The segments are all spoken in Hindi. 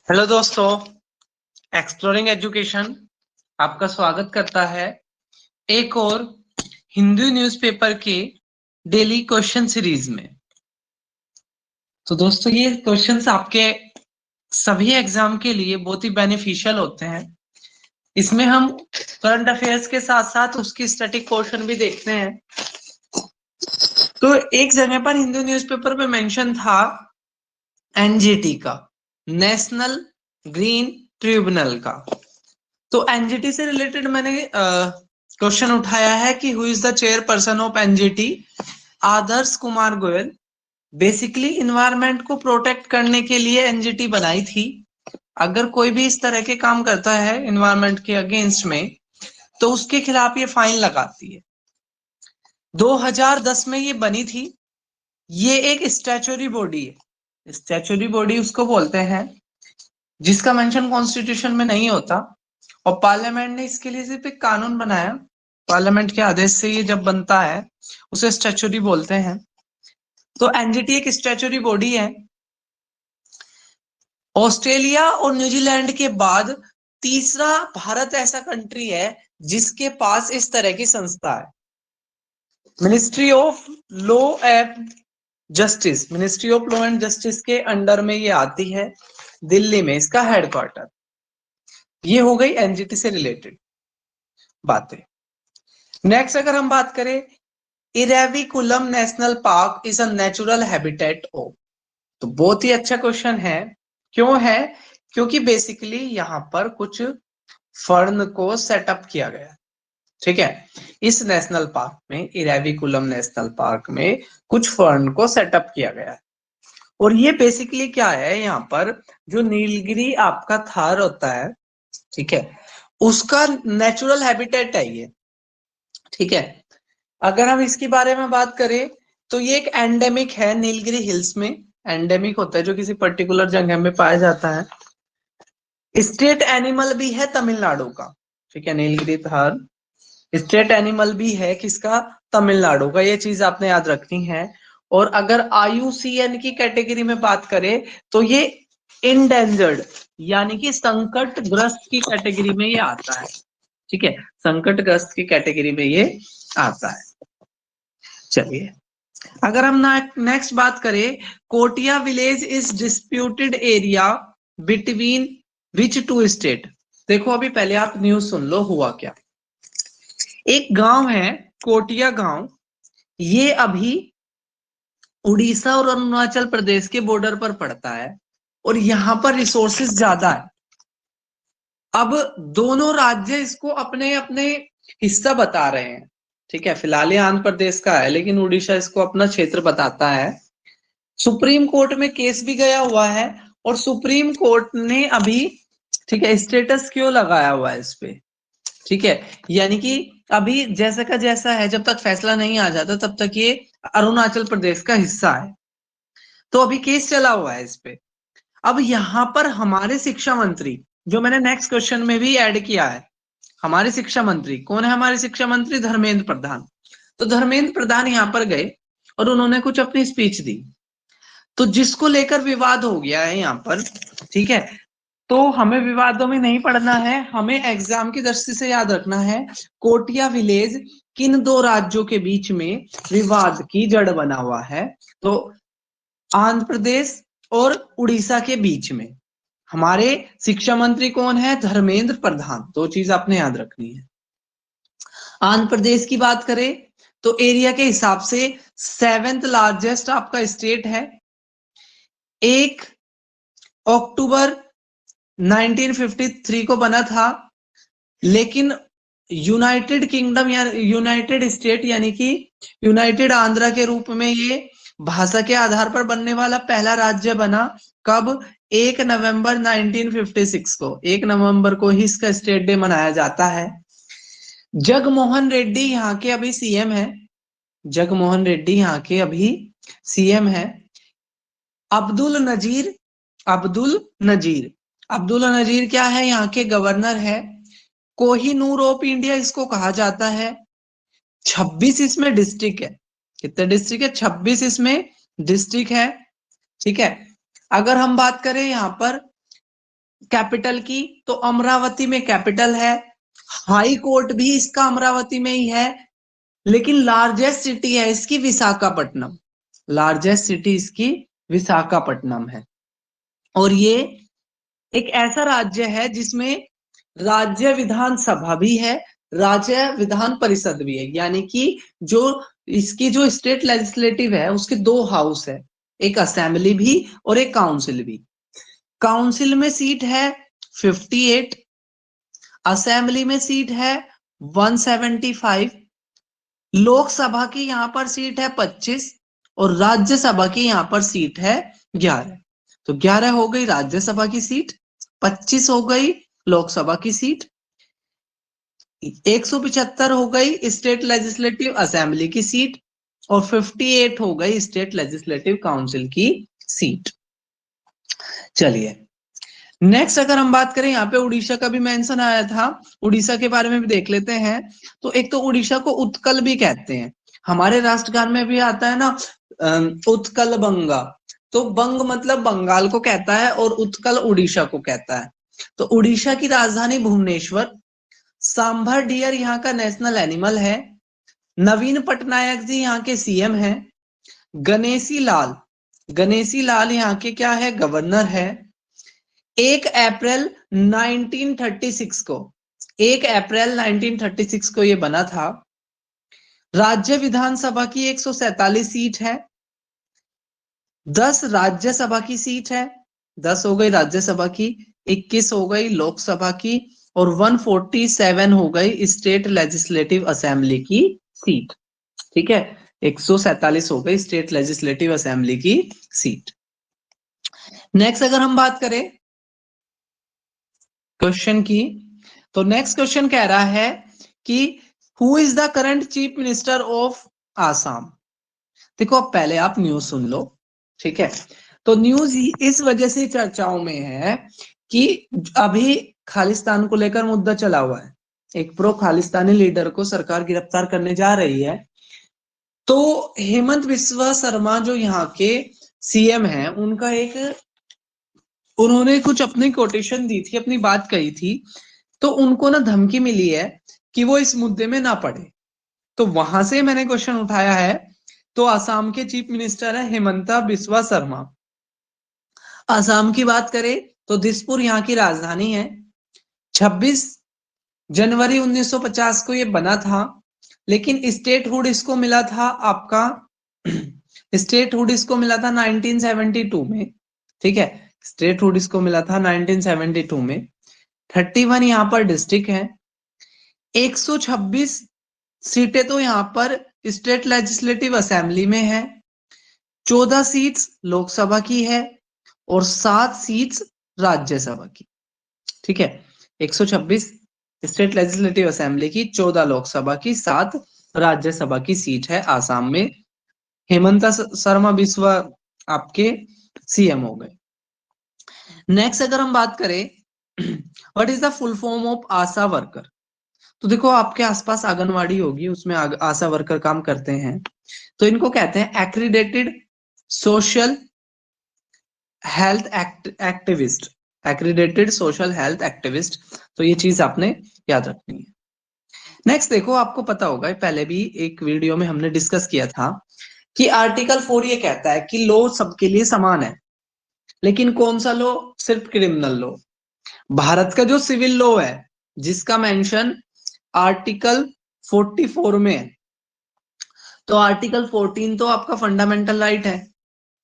हेलो दोस्तों, एक्सप्लोरिंग एजुकेशन आपका स्वागत करता है एक और हिंदू न्यूज़पेपर के डेली क्वेश्चन सीरीज में। तो दोस्तों, ये क्वेश्चंस आपके सभी एग्जाम के लिए बहुत ही बेनिफिशियल होते हैं। इसमें हम करंट अफेयर्स के साथ साथ उसकी स्टैटिक पोर्शन भी देखते हैं। तो एक जगह पर हिंदू न्यूज़पेपर में मेंशन था एनजीटी का, नेशनल ग्रीन ट्रिब्यूनल का। तो एनजीटी से रिलेटेड मैंने क्वेश्चन उठाया है कि who is the chairperson of NGT. Adarsh Kumar Goyal. Basically environment को प्रोटेक्ट करने के लिए एनजीटी बनाई थी। अगर कोई भी इस तरह के काम करता है इन्वायरमेंट के अगेंस्ट में, तो उसके खिलाफ ये फाइन लगाती है। 2010 में ये बनी थी। ये एक स्टैच्यूटरी बॉडी है। स्टैच्यूटरी बॉडी उसको बोलते हैं जिसका मेंशन कॉन्स्टिट्यूशन में नहीं होता, और पार्लियामेंट ने इसके लिए सिर्फ एक कानून बनाया। पार्लियामेंट के आदेश से ये जब बनता है उसे स्टैच्यूटरी बोलते हैं। तो एनजीटी एक स्टैच्यूटरी बॉडी है। ऑस्ट्रेलिया और न्यूजीलैंड के बाद तीसरा भारत ऐसा कंट्री है जिसके पास इस तरह की संस्था है। Ministry of law and justice, ministry of law and justice के अंडर में ये आती है। दिल्ली में इसका हेडक्वार्टर। ये हो गई एनजीटी से रिलेटेड बातें। नेक्स्ट अगर हम बात करें, Eravikulam national park is a natural habitat of. तो बहुत ही अच्छा क्वेश्चन है। क्यों है? क्योंकि बेसिकली यहाँ पर कुछ फर्न को सेटअप किया गया। ठीक है, इस नेशनल पार्क में, इरेविकुलम नेशनल पार्क में कुछ फर्न को सेटअप किया गया है। और ये बेसिकली क्या है, यहाँ पर जो नीलगिरी आपका थार होता है, ठीक है, उसका नेचुरल हैबिटेट है ये। ठीक है, अगर हम इसके बारे में बात करें तो ये एक एंडेमिक है नीलगिरी हिल्स में। एंडेमिक होता है जो किसी पर्टिकुलर जगह में पाया जाता है। स्टेट एनिमल भी है तमिलनाडु का। ठीक है, नीलगिरी थार स्टेट एनिमल भी है किसका? तमिलनाडु का। ये चीज आपने याद रखनी है। और अगर IUCN की कैटेगरी में बात करें तो ये इंडेंजर्ड यानी कि संकटग्रस्त की कैटेगरी में ये आता है। ठीक है, संकटग्रस्त की कैटेगरी में ये आता है। चलिए, अगर हम नेक्स्ट बात करें, Kotia village is disputed area between which two state. देखो, अभी पहले आप न्यूज सुन लो हुआ क्या। एक गांव है कोटिया गांव, ये अभी उड़ीसा और अरुणाचल प्रदेश के बॉर्डर पर पड़ता है, और यहां पर रिसोर्सेज ज्यादा है। अब दोनों राज्य इसको अपने अपने हिस्सा बता रहे हैं। ठीक है, फिलहाल ये आंध्र प्रदेश का है, लेकिन उड़ीसा इसको अपना क्षेत्र बताता है। सुप्रीम कोर्ट में केस भी गया हुआ है, और सुप्रीम कोर्ट ने अभी, ठीक है, स्टेटस क्यों लगाया हुआ है इस पे। ठीक है, यानी कि अभी जैसा का जैसा है, जब तक फैसला नहीं आ जाता तब तक ये अरुणाचल प्रदेश का हिस्सा है। तो अभी केस चला हुआ है इस पे। अब यहाँ पर हमारे शिक्षा मंत्री, जो मैंने नेक्स्ट क्वेश्चन में भी ऐड किया है, हमारे शिक्षा मंत्री कौन है? हमारे शिक्षा मंत्री धर्मेंद्र प्रधान। तो धर्मेंद्र प्रधान यहाँ पर गए और उन्होंने कुछ अपनी स्पीच दी, तो जिसको लेकर विवाद हो गया है यहाँ पर। ठीक है, तो हमें विवादों में नहीं पड़ना है, हमें एग्जाम की दृष्टि से याद रखना है कोटिया विलेज किन दो राज्यों के बीच में विवाद की जड़ बना हुआ है। तो आंध्र प्रदेश और उड़ीसा के बीच में। हमारे शिक्षा मंत्री कौन है? धर्मेंद्र प्रधान। दो चीज आपने याद रखनी है। आंध्र प्रदेश की बात करें तो एरिया के हिसाब से 7th लार्जेस्ट आपका स्टेट है। 1 अक्टूबर 1953 को बना था, लेकिन यूनाइटेड किंगडम या यूनाइटेड स्टेट यानी कि यूनाइटेड आंध्रा के रूप में ये भाषा के आधार पर बनने वाला पहला राज्य बना। कब? 1 नवंबर 1956 को। 1 नवंबर को ही इसका स्टेट डे मनाया जाता है। जगमोहन रेड्डी यहाँ के अभी सीएम है। जगमोहन रेड्डी यहाँ के अभी सीएम है। अब्दुल नजीर, अब्दुल नजीर, अब्दुल नजीर क्या है? यहाँ के गवर्नर है। कोहिनूर ऑफ इंडिया इसको कहा जाता है। 26 इसमें डिस्ट्रिक्ट है। कितने डिस्ट्रिक्ट है? 26 इसमें डिस्ट्रिक्ट है। ठीक है, अगर हम बात करें यहाँ पर कैपिटल की, तो अमरावती में कैपिटल है, हाई कोर्ट भी इसका अमरावती में ही है, लेकिन लार्जेस्ट सिटी है इसकी विशाखापट्टनम, लार्जेस्ट सिटी इसकी विशाखापट्टनम है। और ये एक ऐसा राज्य है जिसमें राज्य विधानसभा भी है, राज्य विधान परिषद भी है, यानी कि जो इसकी जो स्टेट लेजिस्लेटिव है उसके दो हाउस है, एक असेंबली भी और एक काउंसिल भी। काउंसिल में सीट है 58, असेंबली में सीट है 175, लोकसभा की यहां पर सीट है 25 और राज्यसभा की यहां पर सीट है 11। तो 11 हो गई राज्यसभा की सीट, 25 हो गई लोकसभा की सीट, 175 हो गई स्टेट लेजिस्लेटिव असेंबली की सीट और 58 हो गई स्टेट लेजिस्लेटिव काउंसिल की सीट। चलिए नेक्स्ट अगर हम बात करें, यहाँ पे उड़ीसा का भी मेंशन आया था, उड़ीसा के बारे में भी देख लेते हैं। तो एक तो उड़ीसा को उत्कल भी कहते हैं, हमारे राष्ट्रगान में भी आता है ना उत्कल बंगा, तो बंग मतलब बंगाल को कहता है और उत्कल उड़ीसा को कहता है। तो उड़ीसा की राजधानी भुवनेश्वर, सांभर डियर यहाँ का नेशनल एनिमल है, नवीन पटनायक जी यहाँ के सीएम हैं, गणेशी लाल, गणेशी लाल यहाँ के क्या है गवर्नर है। 1 अप्रैल 1936 को, 1 अप्रैल 1936 को ये बना था। राज्य विधानसभा की 147 सीट है, 10 राज्यसभा की सीट है, 10 हो गई राज्यसभा की, 21 हो गई लोकसभा की और 147 हो गई स्टेट लेजिस्लेटिव असेंबली की सीट। ठीक है, 147 हो गई स्टेट लेजिस्लेटिव असेंबली की सीट। नेक्स्ट अगर हम बात करें क्वेश्चन की, तो नेक्स्ट क्वेश्चन कह रहा है कि who is the current chief minister of Assam. देखो अब पहले आप न्यूज सुन लो, ठीक है। तो न्यूज इस वजह से चर्चाओं में है कि अभी खालिस्तान को लेकर मुद्दा चला हुआ है, एक प्रो खालिस्तानी लीडर को सरकार गिरफ्तार करने जा रही है। तो हेमंत बिस्वा शर्मा जो यहाँ के सीएम हैं, उनका एक, उन्होंने कुछ अपनी कोटेशन दी थी, अपनी बात कही थी, तो उनको ना धमकी मिली है कि वो इस मुद्दे में ना पड़े, तो वहां से मैंने क्वेश्चन उठाया है। तो असम के चीफ मिनिस्टर है हेमंता बिस्वा शर्मा। असम की बात करें तो दिसपुर यहाँ की राजधानी है, 26 जनवरी 1950 को ये बना था, लेकिन स्टेटहुड इसको मिला था आपका स्टेटहुड इसको मिला था 1972 में, ठीक है, स्टेटहुड इसको मिला था 1972 में। 31 यहाँ पर डिस्ट्रिक्ट है, 126 सीटें तो यहाँ पर स्टेट लेजिस्लेटिव असेंबली में है, 14 सीट्स लोकसभा की है और 7 सीट्स राज्यसभा की। ठीक है, 126 स्टेट लेजिस्लेटिव असेंबली की, 14 लोकसभा की, 7 राज्यसभा की सीट है आसाम में। हेमंता शर्मा बिस्वा आपके सीएम हो गए। नेक्स्ट अगर हम बात करें what is the full form of Asha worker. तो देखो आपके आसपास आंगनवाड़ी होगी, उसमें आशा वर्कर काम करते हैं, तो इनको कहते हैं accredited social health activist, accredited social health activist. तो ये चीज आपने याद रखनी है। नेक्स्ट देखो, आपको पता होगा पहले भी एक वीडियो में हमने डिस्कस किया था कि आर्टिकल 4 ये कहता है कि लॉ सबके लिए समान है, लेकिन कौन सा लॉ, सिर्फ क्रिमिनल लॉ। भारत का जो सिविल लॉ है जिसका मेंशन आर्टिकल 44 में है, तो आर्टिकल 14 तो आपका फंडामेंटल राइट है,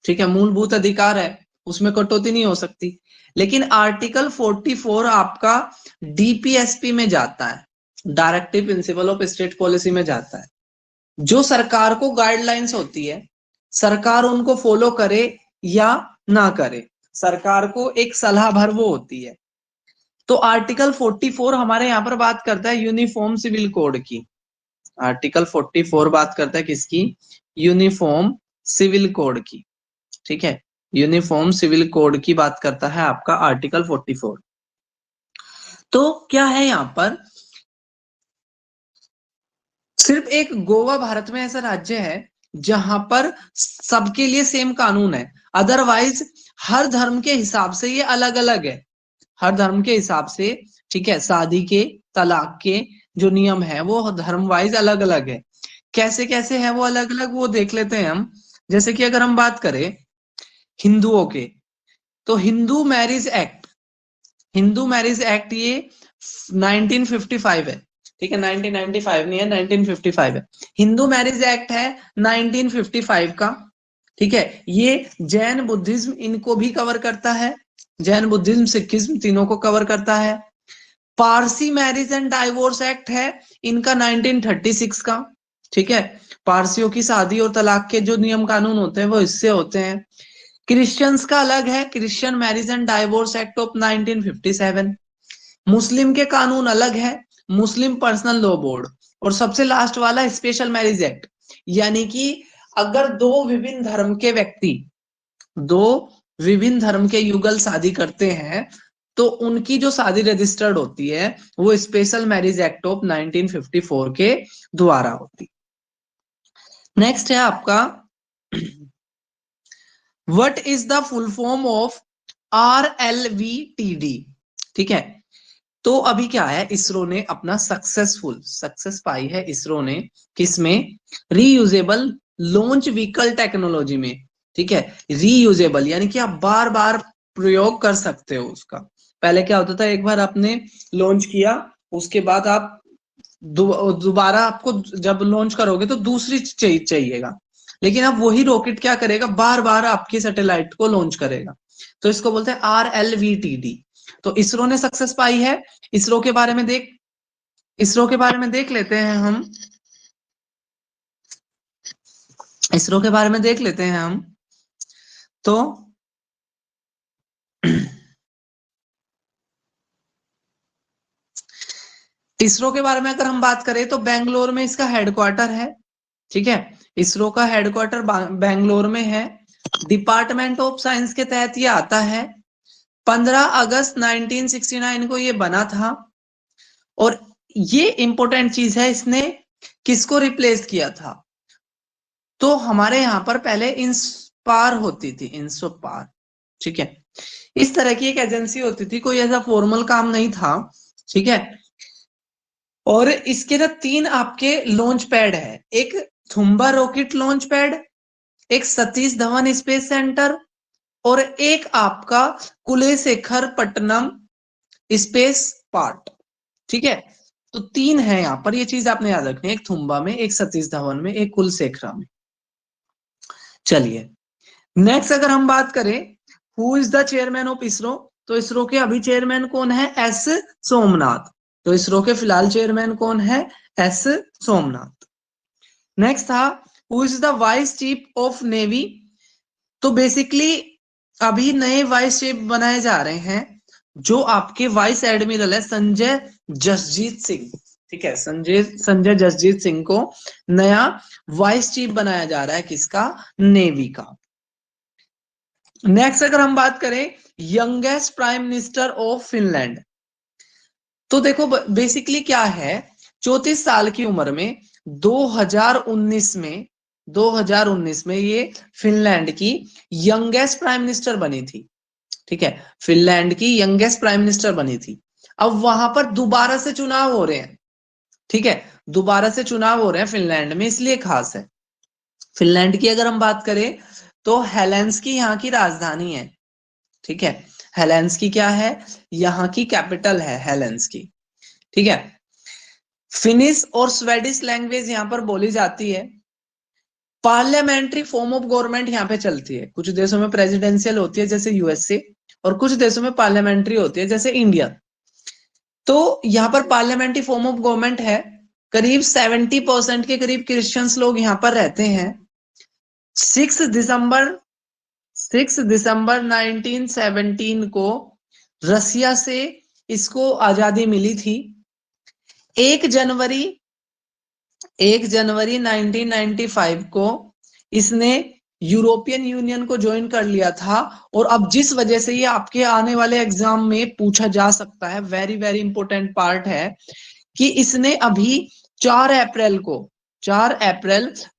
ठीक है, मूलभूत अधिकार है, उसमें कटौती नहीं हो सकती। लेकिन आर्टिकल 44 आपका डीपीएसपी में जाता है, directive principle of state policy में जाता है। जो सरकार को गाइडलाइंस होती है, सरकार उनको फॉलो करे या ना करे, सरकार को एक सलाह भर वो होती है। तो आर्टिकल 44 हमारे यहाँ पर बात करता है यूनिफॉर्म सिविल कोड की। आर्टिकल 44 बात करता है किसकी, यूनिफॉर्म सिविल कोड की, ठीक है, यूनिफॉर्म सिविल कोड की बात करता है आपका आर्टिकल 44। तो क्या है यहाँ पर, सिर्फ एक गोवा भारत में ऐसा राज्य है जहां पर सबके लिए सेम कानून है, अदरवाइज हर धर्म के हिसाब से ये अलग अलग है। हर धर्म के हिसाब से, ठीक है, शादी के, तलाक के जो नियम है वो धर्म वाइज अलग अलग है। कैसे कैसे है वो अलग अलग, वो देख लेते हैं हम। जैसे कि अगर हम बात करें हिंदुओं के, तो हिंदू मैरिज एक्ट ये 1955 है, ठीक है, 1995 नहीं है, 1955 है। हिंदू मैरिज एक्ट है 1955 का, ठीक है। ये जैन बुद्धिज्म इनको भी कवर करता है, जैन बुद्धिज्म सिखिज्म तीनों को कवर करता है। Parsi marriage and divorce act है इनका 1936 का, ठीक है। पारसियों की शादी और तलाक के जो नियम कानून होते हैं वो इससे होते हैं। क्रिश्चियंस का अलग है, Christian marriage and divorce act of 1957। मुस्लिम के कानून अलग है, मुस्लिम पर्सनल लॉ बोर्ड। और सबसे लास्ट वाला स्पेशल मैरिज एक्ट, यानी कि अगर दो विभिन्न धर्म के युगल शादी करते हैं तो उनकी जो शादी रजिस्टर्ड होती है वो स्पेशल मैरिज एक्ट ऑफ 1954 के द्वारा होती। नेक्स्ट है आपका what is the full form of RLVTD, ठीक है। तो अभी क्या है, इसरो ने अपना सक्सेस पाई है इसरो ने, किसमें, रीयूजेबल लॉन्च व्हीकल टेक्नोलॉजी में, ठीक है। रीयूजेबल यानी कि आप बार बार प्रयोग कर सकते हो उसका। पहले क्या होता था, एक बार आपने लॉन्च किया, उसके बाद आप दोबारा आपको जब लॉन्च करोगे तो दूसरी चाहिएगा, लेकिन अब वही रॉकेट क्या करेगा, बार बार आपकी सैटेलाइट को लॉन्च करेगा। तो इसको बोलते हैं RLVTD। तो इसरो ने सक्सेस पाई है। इसरो के बारे में देख लेते हैं हम। इसरो के बारे में देख लेते हैं हम। तो इसरो के बारे में अगर हम बात करें तो बेंगलोर में इसका हेडक्वार्टर है, ठीक है। इसरो का हेडक्वार्टर बेंगलोर में है। डिपार्टमेंट ऑफ साइंस के तहत ये आता है। 15 अगस्त 1969 को ये बना था। और ये इंपॉर्टेंट चीज है, इसने किसको रिप्लेस किया था, तो हमारे यहां पर पहले इंस्पार होती थी, इंस्पार, ठीक है। इस तरह की एक एजेंसी होती थी, कोई ऐसा फॉर्मल काम नहीं था, ठीक है। और इसके ना 3 आपके लॉन्च पैड है, एक थुम्बा रॉकेट लॉन्च पैड, एक सतीश धवन स्पेस सेंटर, और एक आपका कुलेशेखर पट्टनम स्पेस पार्ट, ठीक है। तो 3 है यहां पर, ये चीज आपने याद रखनी है, एक थुम्बा में, एक सतीश धवन में, एक कुलशेखरा में। चलिए नेक्स्ट अगर हम बात करें who is the chairman of ISRO, तो इसरो के अभी चेयरमैन कौन है, S सोमनाथ। तो इसरो के फिलहाल चेयरमैन कौन है, S सोमनाथ। नेक्स्ट था who is the vice chief of navy. तो बेसिकली अभी नए वाइस चीफ बनाए जा रहे हैं, जो आपके वाइस एडमिरल है संजय जसजीत सिंह, ठीक है। संजय जसजीत सिंह को नया वाइस चीफ बनाया जा रहा है, किसका, नेवी का। नेक्स्ट अगर हम बात करें youngest prime minister of Finland, तो देखो बेसिकली क्या है, 34 साल की उम्र में 2019 में ये फिनलैंड की यंगेस्ट प्राइम मिनिस्टर बनी थी, ठीक है। फिनलैंड की यंगेस्ट प्राइम मिनिस्टर बनी थी। अब वहां पर दोबारा से चुनाव हो रहे हैं, ठीक है, दोबारा से चुनाव हो रहे हैं फिनलैंड में, इसलिए खास है। फिनलैंड की अगर हम बात करें तो हेलेंस्की यहाँ की राजधानी है, ठीक है। हेलेंस्की क्या है, यहाँ की कैपिटल है हेलेंस्की, ठीक है। फिनिश और स्वेडिश लैंग्वेज यहाँ पर बोली जाती है। पार्लियामेंट्री फॉर्म ऑफ गवर्नमेंट यहाँ पे चलती है, कुछ देशों में प्रेसिडेंशियल होती है जैसे USA, और कुछ देशों में पार्लियामेंट्री होती है जैसे इंडिया। तो यहाँ पर पार्लियामेंट्री फॉर्म ऑफ गवर्नमेंट है। करीब 70% के करीब क्रिश्चियंस लोग यहाँ पर रहते हैं। 6 दिसंबर 1917 को रसिया से इसको आजादी मिली थी। 1 जनवरी 1995 को इसने यूरोपियन यूनियन को ज्वाइन कर लिया था। और अब जिस वजह से ये आपके आने वाले एग्जाम में पूछा जा सकता है, वेरी वेरी इंपॉर्टेंट पार्ट है, कि इसने अभी 4 अप्रैल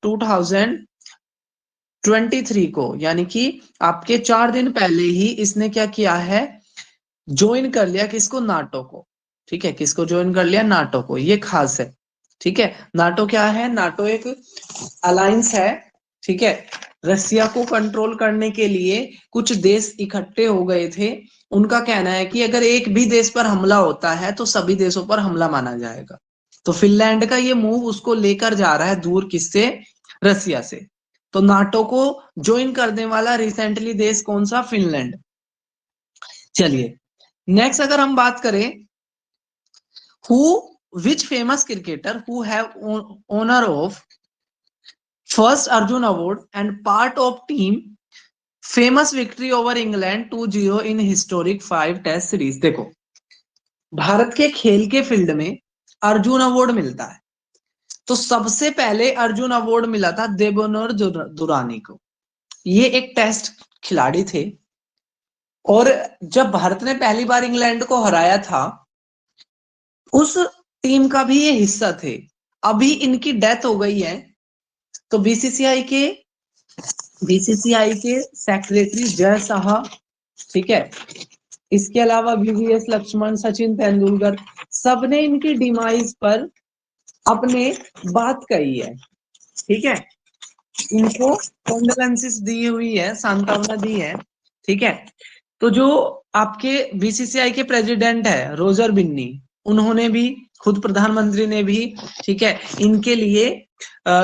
2023 को, यानी कि आपके 4 दिन पहले ही इसने क्या किया है, ज्वाइन कर लिया किसको, नाटो को, ठीक है, किसको ज्वाइन कर लिया, नाटो को, ये खास है, ठीक है। नाटो क्या है, नाटो एक अलायंस है, ठीक है। रसिया को कंट्रोल करने के लिए कुछ देश इकट्ठे हो गए थे, उनका कहना है कि अगर एक भी देश पर हमला होता है तो सभी देशों पर हमला माना जाएगा। तो फिनलैंड का ये मूव उसको लेकर जा रहा है दूर, किससे, रसिया से। तो नाटो को ज्वाइन करने वाला रिसेंटली देश कौन सा, फिनलैंड। चलिए नेक्स्ट अगर हम बात करें, who which famous cricketer who have honour of first Arjun award and part of team famous victory over England 2-0 in historic 5 test series. देखो भारत के खेल के फील्ड में अर्जुन अवार्ड मिलता है, तो सबसे पहले अर्जुन अवार्ड मिला था देवेंद्र दुरानी को। ये एक टेस्ट खिलाड़ी थे, और जब भारत ने पहली बार इंग्लैंड को हराया था, उस टीम का भी ये हिस्सा थे। अभी इनकी डेथ हो गई है, तो बीसीसीआई के सेक्रेटरी जय साहा, ठीक है, इसके अलावा वीवीएस लक्ष्मण, सचिन तेंदुलकर, सबने इनकी डिमाइस पर अपने बात कही है, ठीक है, इनको कॉन्डोलेंसेस दी हुई है, सांत्वना दी है, ठीक है। तो जो आपके बीसीसीआई के प्रेसिडेंट है रोजर बिन्नी, उन्होंने भी, खुद प्रधानमंत्री ने भी, ठीक है, इनके लिए